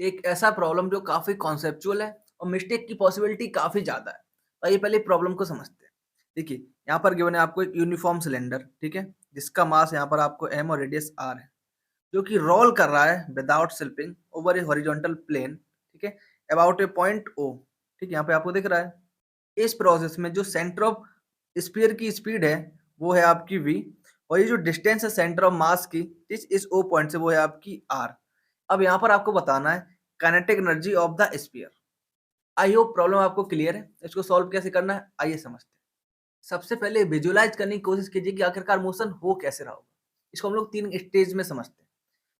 एक ऐसा प्रॉब्लम जो काफ़ी कॉन्सेप्चुअल है और मिस्टेक की पॉसिबिलिटी काफ़ी ज़्यादा है। आइए पहले प्रॉब्लम को समझते हैं। देखिए, यहाँ पर गिवन है आपको एक यूनिफ़ॉर्म सिलेंडर, ठीक है? जिसका मास यहाँ पर आपको m और रेडियस r है, जो कि रोल कर रहा है without slipping over a horizontal plane, ठीक है? अबाउट ए पॉइंट O, ठीक है? यहाँ पे आपको दिख रहा है। इस प्रोसेस में जो सेंटर ऑफ स्फीयर की स्पीड है, वो है आपकी v और ये जो डिस्टेंस है सेंटर ऑफ मास की इस O पॉइंट से, वो है आपकी r। अब यहाँ पर आपको बताना है kinetic energy of the sphere. I hope problem आपको क्लियर है। इसको सॉल्व कैसे करना है, आइए समझते हैं। सबसे पहले विजुअलाइज करने की कोशिश कीजिए कि आखिरकार मोशन हो कैसे रहा होगा। इसको हम लोग 3 स्टेज में समझते हैं।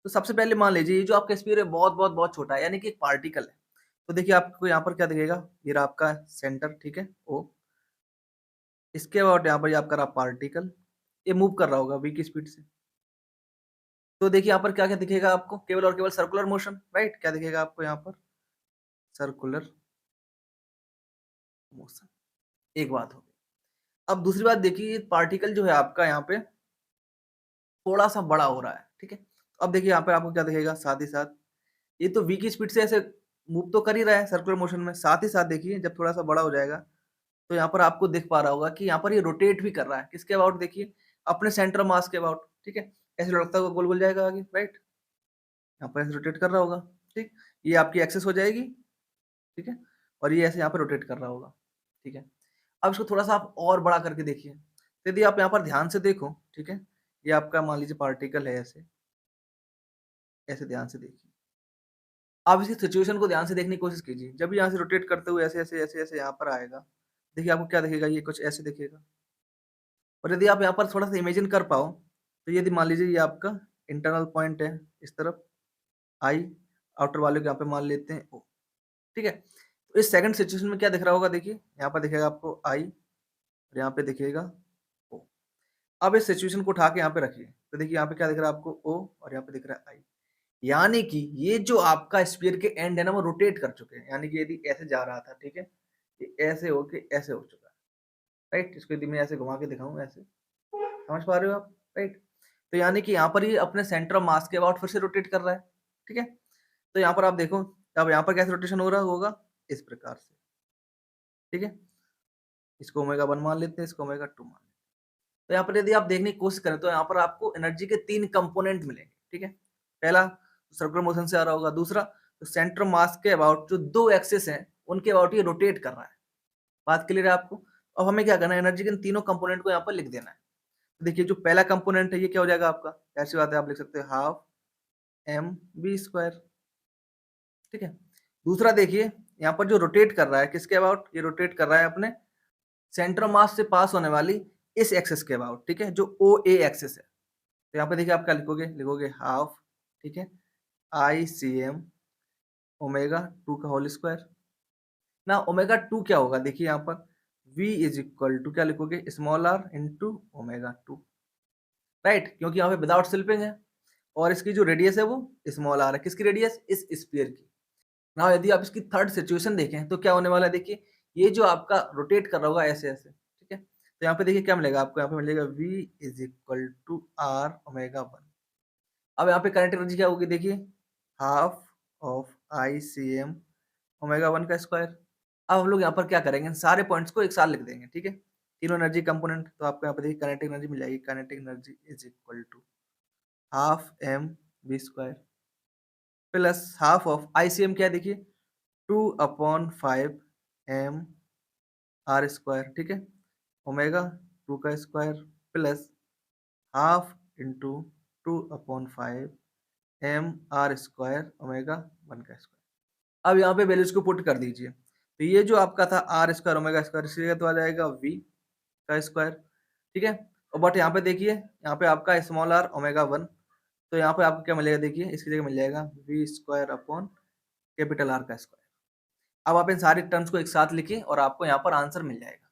तो सबसे पहले मान लीजिए ये जो आपका स्फीयर है बहुत छोटा है, यानी कि एक पार्टिकल है। तो देखिए आपको यहाँ पर क्या दिखेगा, ये रहा आपका सेंटर, ठीक है, O। इसके बाद यहाँ पर ये आपका रहा पार्टिकल, ये मूव कर रहा होगा v की स्पीड से। तो देखिए यहाँ पर क्या-क्या दिखेगा आपको, केवल और केवल सर्कुलर मोशन, राइट? क्या दिखेगा आपको यहाँ पर? Circular motion. एक बात हो गई। अब दूसरी बात देखिए, ये पार्टिकल जो है आपका यहाँ पे थोड़ा-सा बड़ा हो रहा है, ठीक है? अब देखिए यहाँ पे आपको क्या दिखेगा साथ ही साथ, ये तो v की स्पीड से ऐसे मूव तो कर ही रहा है सर्कुलर मोशन में, साथ ही साथ देखिए जब थोड़ा-सा बड़ा हो जाएगा, तो यहाँ पर आपको दिख पा रहा होगा कि यहाँ पर ये रोटेट भी कर रहा है। किसके अबाउट देखिए? अपने सेंटर ऑफ मास के अबाउट, ठीक है? ऐसे लुढ़कता हुआ गोल-गोल जाएगा आगे, राइट? यहाँ पर ऐसे रोटेट कर रहा होगा, ठीक? ये आपकी एक्सिस हो जाएगी, ठीक है? और ये ऐसे यहाँ पे रोटेट कर रहा होगा, ठीक है? अब इसको थोड़ा-सा आप और बड़ा करके देखिए। तो यदि आप यहाँ पर ध्यान से देखो, ठीक है? ये आपका मान लीजिए पार्टिकल है ऐसे, ऐसे ध्यान से देखिए। आप इसकी सिचुएशन को ध्यान से देखने की कोशिश कीजिए। जब भी यहाँ से रोटेट करते हुए ऐसे यहाँ पर आएगा, देखिए आपको क्या दिखेगा, ये कुछ ऐसे दिखेगा। और यदि आप यहाँ पर थोड़ा-सा इमेजिन कर पाओ, तो यदि मान लीजिए ये आपका इंटरनल पॉइंट है इस तरफ I, आउटर वाले को यहाँ पे मान लेते हैं O, ठीक है? तो इस सेकंड सिचुएशन में क्या दिख रहा होगा देखिए, यहाँ पर दिखेगा आपको I और यहाँ पे दिखेगा O। अब इस सिचुएशन को उठा के यहाँ पे रखिए, तो देखिए यहाँ पे क्या दिख रहा है आपको O और यहाँ पे दिख रहा है I। यानी कि ये जो आपका स्फीयर के एंड है ना, वो रोटेट कर चुके हैं। यानी कि यदि ऐसे जा रहा था, ठीक है? ये ऐसे होके ऐसे हो चुका है, राइट? इसको यदि मैं ऐसे घुमा के दिखाऊँ ऐसे, समझ पा रहे हो आप? राइट? तो यानी कि यहाँ पर ये अपने सेंटर ऑफ मास के अबाउट फिर से रोटेट कर रहा है, ठीक है? तो यहाँ पर आप देखो, अब यहाँ पर कैसे रोटेशन हो रहा होगा? इस प्रकार से, ठीक है? इसको ओमेगा 1 मान लेते हैं, इसको ओमेगा 2 मान लेते हैं। तो यहाँ पर यदि आप देखने की कोशिश करें, तो यहाँ पर आपको एनर्जी के 3 कंपोनेंट मिलेंगे, ठीक है? पहला सर्कुलर मोशन से आ रहा होगा, दूसरा तो सेंटर मास के अबाउट जो 2 एक्सिस हैं, उनके अबाउट ये रोटेट कर रहा है। बात क्लियर है आपको? अब हमें क्या करना है, एनर्जी के इन तीनों कंपोनेंट को यहाँ पर लिख देना है। तो देखिए जो पहला कंपोनेंट है, ये क्या हो जाएगा आपका? ज़ाहिर-सी बात है, आप लिख सकते हो हाफ mv², ठीक है? दूसरा देखिए, यहाँ पर जो रोटेट कर रहा है, किसके अबाउट? ये रोटेट कर रहा है अपने सेंटर ऑफ मास से पास होने वाली इस एक्सिस के अबाउट, ठीक है? जो OA एक्सिस है। तो यहाँ पे देखिए आप क्या लिखोगे? लिखोगे हाफ, ठीक है? ICM ओमेगा 2 का होल स्क्वायर। ना ओमेगा 2 क्या होगा? देखिए यहाँ पर V इज़ इक्वल टू क्या लिखोगे? Small r into omega 2, right? क्योंकि यहाँ पे विदाउट स्लिपिंग है और इसकी जो रेडियस है वो स्मॉल r है। किसकी रेडियस? इस स्फीयर की। नाउ यदि आप इसकी थर्ड सिचुएशन देखें, तो क्या होने वाला है देखिए, ये जो आपका रोटेट कर रहा होगा ऐसे-ऐसे, ठीक है? तो यहाँ पे देखिए क्या मिलेगा आपको? यहाँ पे मिलेगा V is equal to r omega 1। अब यहाँ पे काइनेटिक एनर्जी क्या होगी देखिए, हाफ ऑफ ICM ओमेगा 1 का स्क्वायर। अब हम लोग यहाँ पर क्या करेंगे, इन सारे पॉइंट्स को एक साथ लिख देंगे, ठीक है? तीनों एनर्जी कंपोनेंट, तो आपको यहाँ पे देखिए काइनेटिक एनर्जी मिल जाएगी। Kinetic energy is equal to half mv² plus half of ICM क्या है देखिए, 2/5 m r स्क्वायर, ठीक है? ओमेगा 2 का square plus half into 2/5 m r square omega 1 का स्क्वायर। अब यहाँ पे वैल्यूज को पुट कर दीजिए। तो ये जो आपका था r स्क्वायर ओमेगा स्क्वायर, इसकी जगह तो आ जाएगा v का स्क्वायर, ठीक है? और बट यहाँ पे देखिए, यहाँ पे आपका स्मॉल r ओमेगा 1, तो यहाँ पे आपको क्या मिलेगा देखिए, इसकी जगह मिल जाएगा v square upon capital R का स्क्वायर। अब आप इन सारी टर्म्स को एक साथ लिखिए और आपको यहाँ पर आंसर मिल जाएगा।